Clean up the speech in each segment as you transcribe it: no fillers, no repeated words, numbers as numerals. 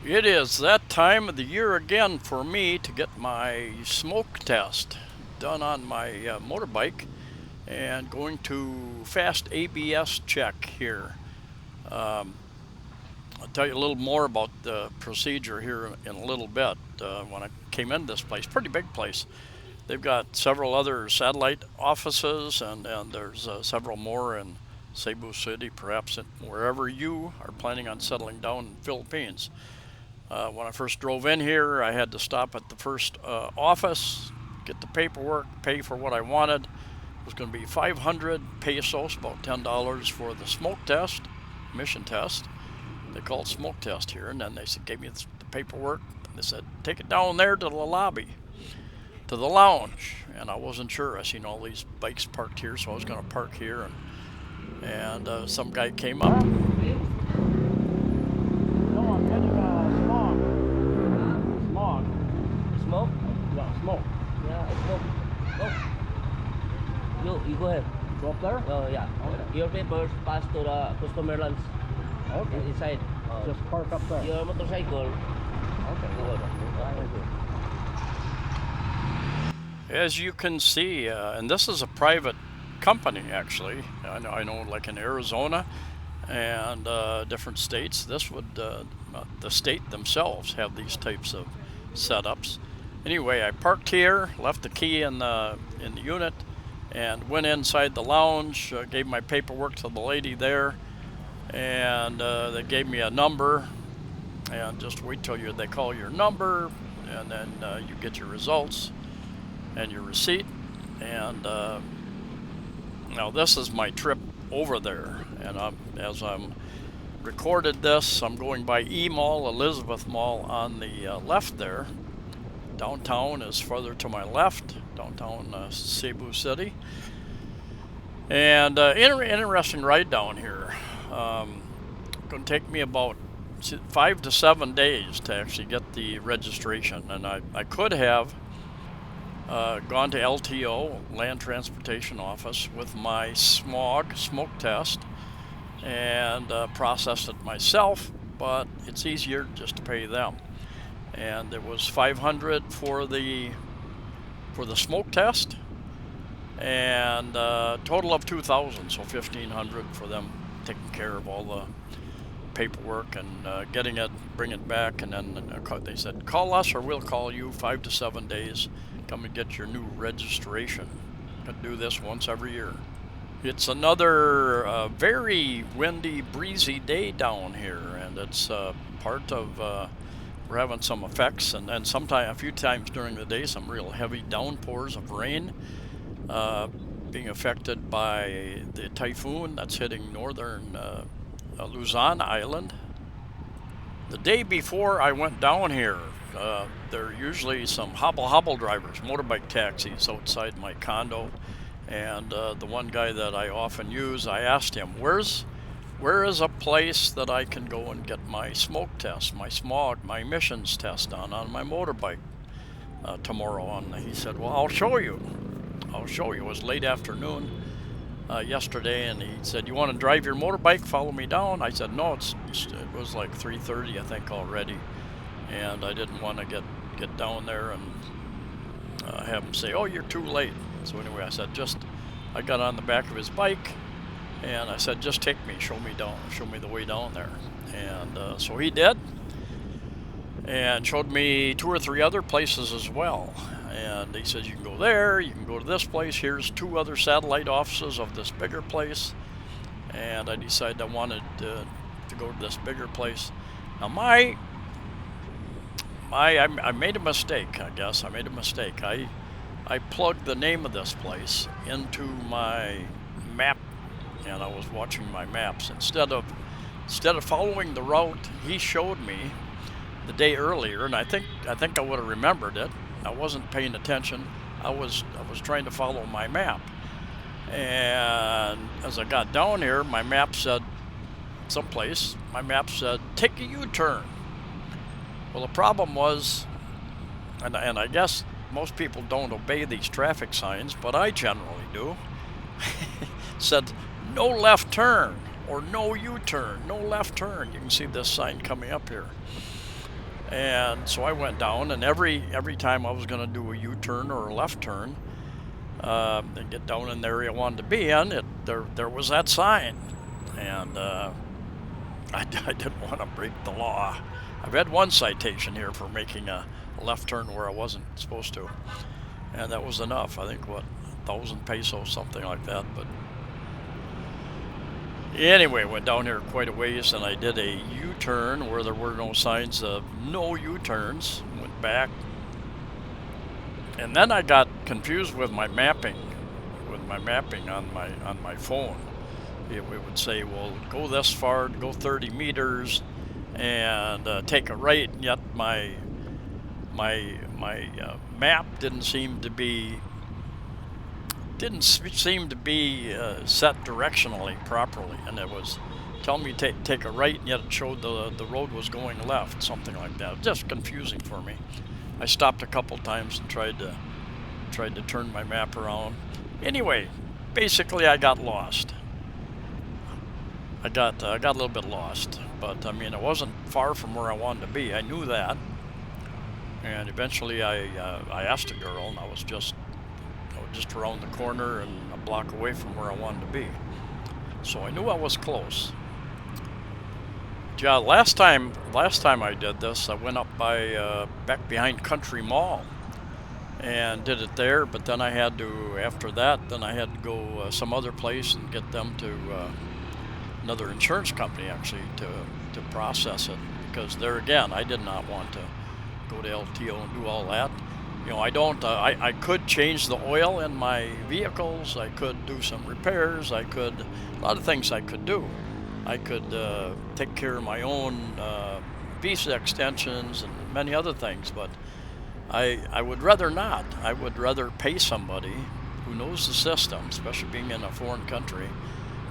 It is that time of the year again for me to get my smoke test done on my motorbike and going to fast ABS check here. Um, I'll tell you a little more about the procedure here in a little bit. When I came into this place, pretty big place. They've got several other satellite offices, and there's several more in Cebu City, perhaps wherever you are planning on settling down in the Philippines. When I first drove in here, I had to stop at the first office, get the paperwork, pay for what I wanted. It was going to be 500 pesos, about $10 for the smoke test, emission test. They call it smoke test here, and then they gave me the paperwork. They said, take it down there to the lobby, to the lounge. And I wasn't sure. I seen all these bikes parked here, so I was going to park here. And some guy came up. Smoke? Yeah, smoke. Yeah, smoke. You go ahead. Go up there? Oh, yeah. Okay. Your papers pass to the customer lounge inside. Just park up there. Your motorcycle. Okay. Go ahead. As you can see, and this is a private company actually. I know like in Arizona and different states, this would the state themselves have these types of setups. Anyway, I parked here, left the key in the unit, and went inside the lounge. Gave my paperwork to the lady there, and they gave me a number. And just wait till they call your number, and then you get your results and your receipt. And now this is my trip over there, and as I'm recorded this, I'm going by E Mall, Elizabeth Mall on the left there. Downtown is further to my left, downtown Cebu City. And interesting ride down here. Going to take me about 5 to 7 days to actually get the registration, and I could have gone to LTO, Land Transportation Office, with my smoke test and processed it myself, but it's easier just to pay them. And it was 500 for the smoke test, and total of 2,000, so 1,500 for them taking care of all the paperwork and getting it, bring it back, and then they said call us or we'll call you 5 to 7 days. Come and get your new registration. Could do this once every year. It's another very windy, breezy day down here, and it's part of we're having some effects, and sometime a few times during the day some real heavy downpours of rain being affected by the typhoon that's hitting northern Luzon Island. The day before I went down here, there are usually some hobble drivers, motorbike taxis outside my condo, and the one guy that I often use, I asked him, where is a place that I can go and get my smoke test, my emissions test done on my motorbike tomorrow? And he said, well, I'll show you. It was late afternoon yesterday, and he said, you want to drive your motorbike, follow me down? I said, no, it was like 3:30 I think already, and I didn't want to get down there and have him say, oh, you're too late. So anyway, I said, I got on the back of his bike, and I said, just take me, show me the way down there. And so he did, and showed me 2 or 3 other places as well. And he says, you can go there, you can go to this place, here's 2 other satellite offices of this bigger place. And I decided I wanted to go to this bigger place. Now I made a mistake, I guess. I made a mistake. I plugged the name of this place into my map, and I was watching my maps. Instead of following the route he showed me the day earlier, and I think I would have remembered it. I wasn't paying attention. I was trying to follow my map. And as I got down here, my map said take a U-turn. Well, the problem was, and I guess most people don't obey these traffic signs, but I generally do, said no left turn or no U-turn, no left turn. You can see this sign coming up here. And so I went down, and every time I was going to do a U-turn or a left turn, and get down in the area I wanted to be in, there was that sign, and I didn't want to break the law. I've had one citation here for making a left turn where I wasn't supposed to, and that was enough. I think, what, 1,000 pesos, something like that. But anyway, went down here quite a ways, and I did a U-turn where there were no signs of no U-turns. Went back, and then I got confused with my mapping, on my phone. It would say, well, go this far, go 30 meters, and take a right. And yet my map didn't seem to be set directionally properly, and it was telling me to take a right, and yet it showed the road was going left, something like that. Just confusing for me. I stopped a couple times and tried to turn my map around. Anyway, basically I got lost. I got a little bit lost, but I mean, it wasn't far from where I wanted to be. I knew that, and eventually I asked a girl, and I was just around the corner and a block away from where I wanted to be. So I knew I was close. Yeah, last time I did this, I went up by back behind Country Mall and did it there. But then I had to, after that, then I had to go some other place and get them to another insurance company actually to process it, because there again, I did not want to go to LTO and do all that. You know, I could change the oil in my vehicles. I could do some repairs. A lot of things I could do. I could take care of my own visa extensions and many other things, but I would rather not. I would rather pay somebody who knows the system, especially being in a foreign country,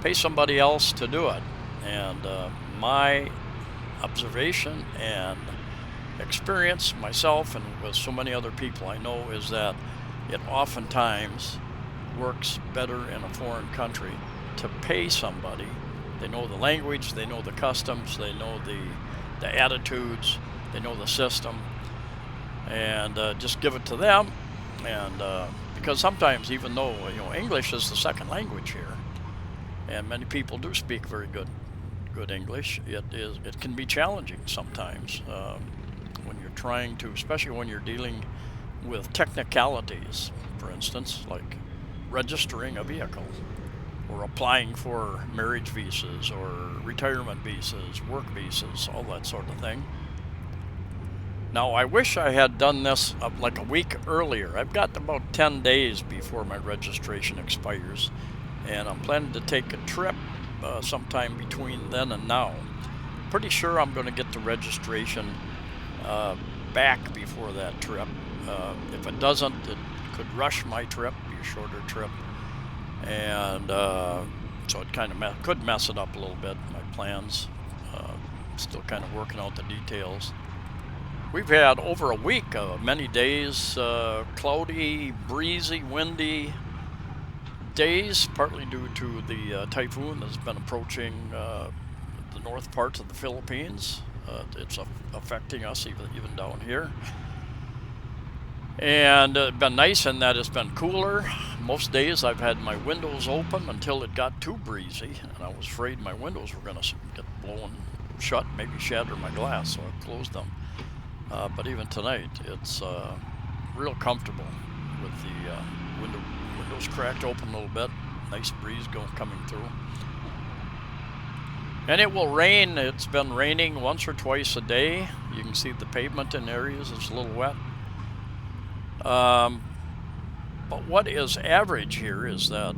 pay somebody else to do it. And my observation and experience myself and with so many other people I know is that it oftentimes works better in a foreign country to pay somebody. They know the language, they know the customs, they know the attitudes, they know the system, and just give it to them. And because sometimes, even though English is the second language here, and many people do speak very good English, it can be challenging sometimes. When you're trying to, especially when you're dealing with technicalities, for instance, like registering a vehicle, or applying for marriage visas, or retirement visas, work visas, all that sort of thing. Now, I wish I had done this like a week earlier. I've got about 10 days before my registration expires, and I'm planning to take a trip sometime between then and now. Pretty sure I'm going to get the registration back before that trip. If it doesn't, it could rush my trip, be a shorter trip, and so it kind of could mess it up a little bit, my plans. Still kind of working out the details. We've had over a week, many days, cloudy, breezy, windy days, partly due to the typhoon that's been approaching the north parts of the Philippines. It's affecting us even down here. And it's been nice in that it's been cooler. Most days I've had my windows open until it got too breezy, and I was afraid my windows were going to get blown shut, maybe shatter my glass, so I closed them. But even tonight, it's real comfortable with the windows cracked open a little bit. Nice breeze coming through. And it will rain. It's been raining once or twice a day. You can see the pavement in areas is a little wet. But what is average here is that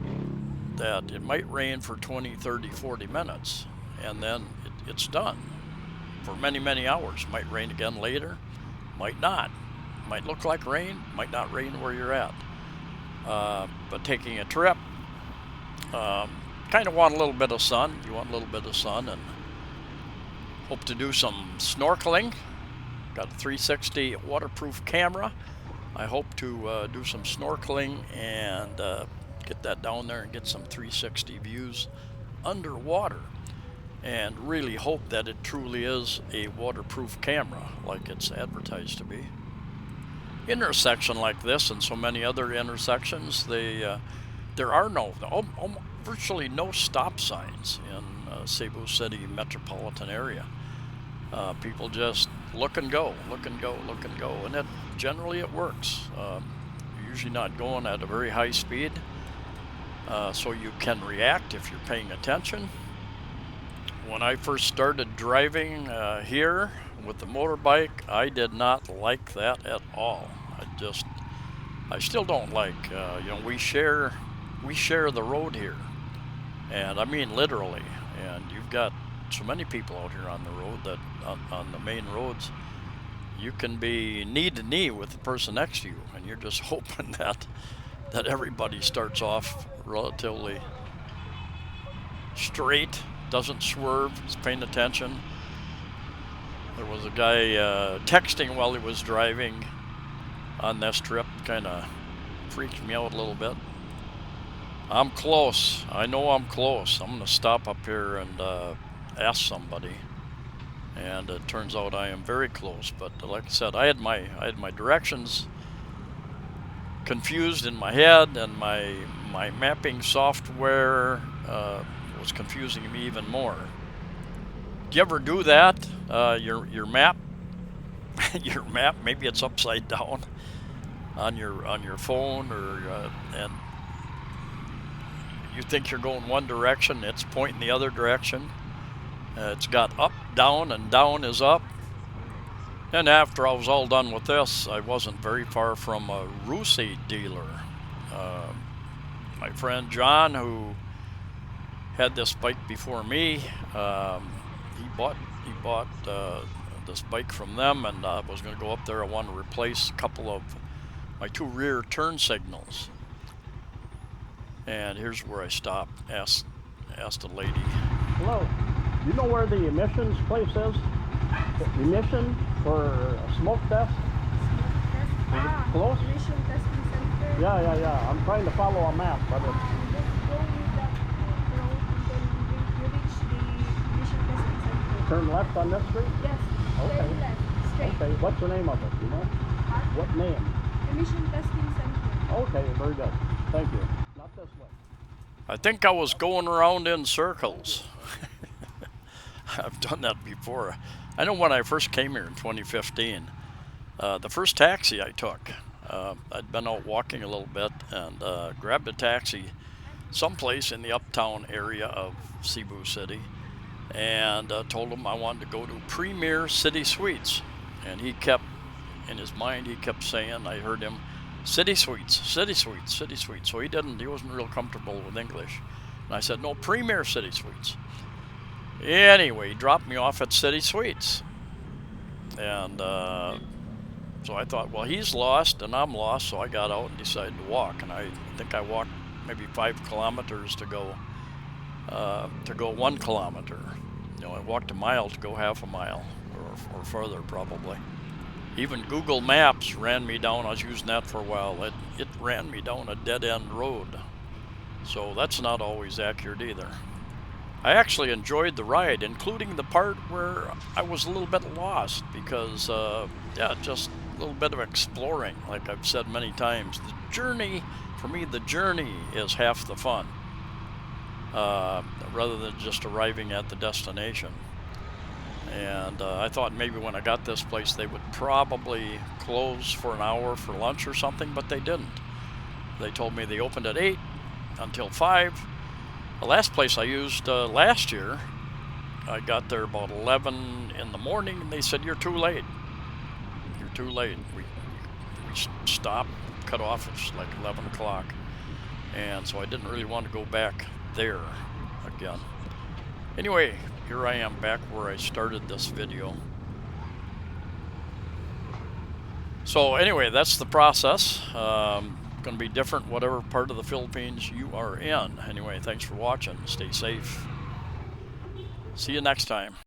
it might rain for 20, 30, 40 minutes, and then it's done for many, many hours. Might rain again later, might not. Might look like rain, might not rain where you're at. But taking a trip, kind of want a little bit of sun. You want a little bit of sun, and hope to do some snorkeling. Got a 360 waterproof camera. I hope to do some snorkeling and get that down there and get some 360 views underwater. and really hope that it truly is a waterproof camera like it's advertised to be. Intersection like this and so many other intersections, there are virtually no stop signs in Cebu City metropolitan area. People just look and go, and generally it works. You're usually not going at a very high speed, so you can react if you're paying attention. When I first started driving here with the motorbike, I did not like that at all. I still don't like. We share the road here, and I mean literally. And you've got so many people out here on the road that on the main roads, you can be knee to knee with the person next to you, and you're just hoping that everybody starts off relatively straight, doesn't swerve, is paying attention. There was a guy texting while he was driving on this trip, kind of freaked me out a little bit. I'm close. I know I'm close. I'm going to stop up here and ask somebody, and it turns out I am very close. But like I said, I had my directions confused in my head, and my mapping software was confusing me even more. Do you ever do that? Your map, your map, maybe it's upside down on your phone, and you think you're going one direction, it's pointing the other direction. It's got up, down, and down is up. And after I was all done with this, I wasn't very far from a Rusi dealer. My friend John, who had this bike before me, he bought this bike from them, and I was going to go up there. I wanted to replace a couple of my two rear turn signals. And here's where I stopped. Asked a lady. Hello. You know where the emissions place is? Emission for a smoke test? Is it close? Emission testing center. Yeah. I'm trying to follow a map, but it's... Just go with that road until you reach the emission testing center. Turn left on this street? Yes. Okay. Turn left. Straight. Okay, what's the name of it, you know? What name? Emission testing center. Okay, very good. Thank you. Not this way. I think I was going around in circles. I've done that before. I know when I first came here in 2015, the first taxi I took, I'd been out walking a little bit and grabbed a taxi someplace in the uptown area of Cebu City, and told him I wanted to go to Premier City Suites. And he kept, in his mind, he kept saying, I heard him, City Suites, City Suites, City Suites. So he wasn't real comfortable with English. And I said, no, Premier City Suites. Anyway, he dropped me off at City Suites. And so I thought, well, he's lost and I'm lost, so I got out and decided to walk. And I think I walked maybe 5 kilometers to go 1 kilometer. I walked a mile to go half a mile, or further probably. Even Google Maps ran me down. I was using that for a while. It ran me down a dead-end road. So that's not always accurate either. I actually enjoyed the ride, including the part where I was a little bit lost because, just a little bit of exploring. Like I've said many times, for me, the journey is half the fun, rather than just arriving at the destination. And I thought maybe when I got this place they would probably close for an hour for lunch or something, but they didn't. They told me they opened at 8 until 5. The last place I used last year, I got there about 11 in the morning, and they said, you're too late. You're too late. We stopped, cut off, it's like 11 o'clock. And so I didn't really want to go back there again. Anyway, here I am back where I started this video. So anyway, that's the process. Going to be different whatever part of the Philippines you are in. Anyway, thanks for watching. Stay safe. See you next time.